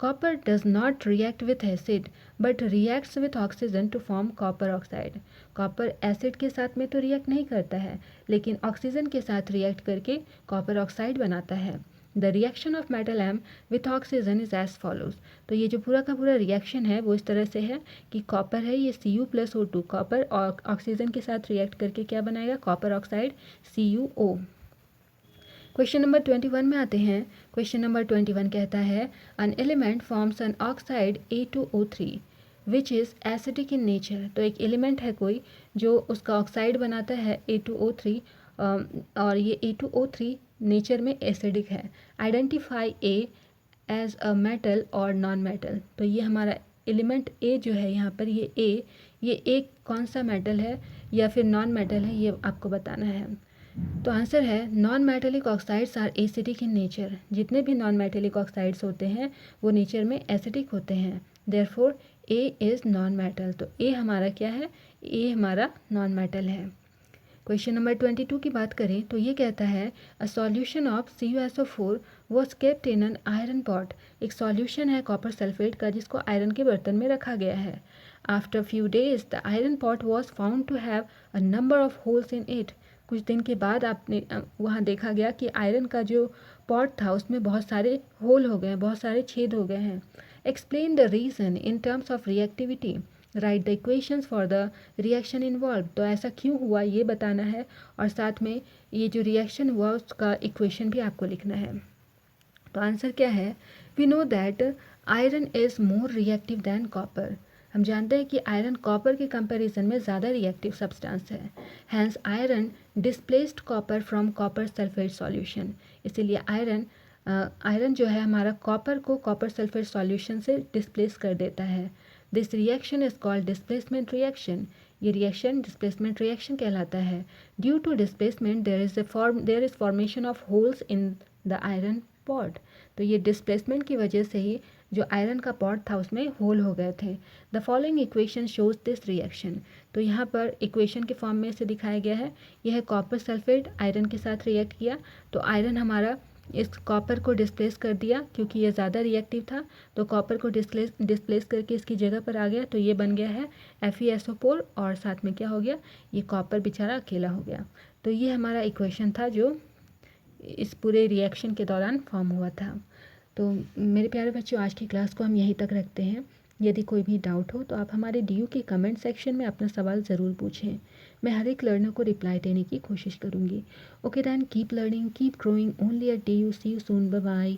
Copper does not react with acid but reacts with oxygen to form copper oxide. Copper acid के साथ में तो रिएक्ट नहीं करता है लेकिन ऑक्सीजन के साथ रिएक्ट करके कॉपर ऑक्साइड बनाता है। The reaction of metal M with oxygen is as follows. तो ये जो पूरा का पूरा रिएक्शन है वो इस तरह से है कि कॉपर है ये Cu+O2 कॉपर और ऑक्सीजन के साथ रिएक्ट करके क्या बनाएगा copper oxide CuO। Question number 21 में आते हैं। क्वेश्चन नंबर 21 कहता है an element forms an oxide A2O3 which is acidic in nature. तो एक एलिमेंट है कोई जो उसका ऑक्साइड बनाता है A2O3, और ये A2O3 नेचर में एसिडिक है। Identify A as a metal और नॉन मेटल। तो ये हमारा एलिमेंट ए जो है यहाँ पर, ये एक कौन सा मेटल है या फिर नॉन मेटल है, ये आपको बताना है। तो आंसर है non metallic oxides are acidic in nature. जितने भी नॉन मेटेलिक ऑक्साइड्स होते हैं वो नेचर में एसिडिक होते हैं। Therefore A is non metal. तो ए हमारा क्या है, ए हमारा नॉन मेटल है। क्वेश्चन नंबर 22 की बात करें तो ये कहता है a solution of CuSO4 was kept in an iron pot. एक सॉल्यूशन है कॉपर सल्फेट का जिसको आयरन के बर्तन में रखा गया है। After few days the iron pot was found to have a number of holes in it. कुछ दिन के बाद आपने वहाँ देखा गया कि आयरन का जो पॉट था उसमें बहुत सारे होल हो गए हैं, बहुत सारे छेद हो गए हैं। Explain the reason in terms of reactivity. Right the equations for the reaction involve. तो ऐसा क्यों हुआ ये बताना है, और साथ में ये जो रिएक्शन हुआ उसका इक्वेशन भी आपको लिखना है। तो आंसर क्या है, we know that iron is more reactive than copper. हम जानते हैं कि आयरन कॉपर के कंपैरिजन में ज़्यादा रिएक्टिव सब्सटेंस है। Hence iron displaced copper from copper sulphate solution. इसीलिए आयरन जो है हमारा कॉपर को कॉपर सल्फेट सॉल्यूशन से डिस्प्लेस कर देता है। This reaction is called displacement reaction. ये रिएक्शन डिस्प्लेसमेंट रिएक्शन कहलाता है। Due to displacement there is formation of holes in the iron pot. तो ये डिस्प्लेसमेंट की वजह से ही जो आयरन का पॉट था उसमें होल हो गए थे। The following equation shows this reaction. तो यहाँ पर इक्वेशन के फॉर्म में से दिखाया गया है। यह है कॉपर सल्फेट आयरन के साथ रिएक्ट किया, तो आयरन हमारा इस कॉपर को डिस्प्लेस कर दिया क्योंकि ये ज़्यादा रिएक्टिव था, तो कॉपर को डिस्प्लेस करके इसकी जगह पर आ गया, तो ये बन गया है FeSO4, और साथ में क्या हो गया, ये कॉपर बेचारा अकेला हो गया। तो ये हमारा इक्वेशन था जो इस पूरे रिएक्शन के दौरान फॉर्म हुआ था। तो मेरे प्यारे बच्चों, आज की क्लास को हम यहीं तक रखते हैं। यदि कोई भी डाउट हो तो आप हमारे DU के कमेंट सेक्शन में अपना सवाल ज़रूर पूछें। मैं हर एक लर्नर को रिप्लाई देने की कोशिश करूँगी। Okay then, keep learning, keep growing only at DU। See you soon, bye bye.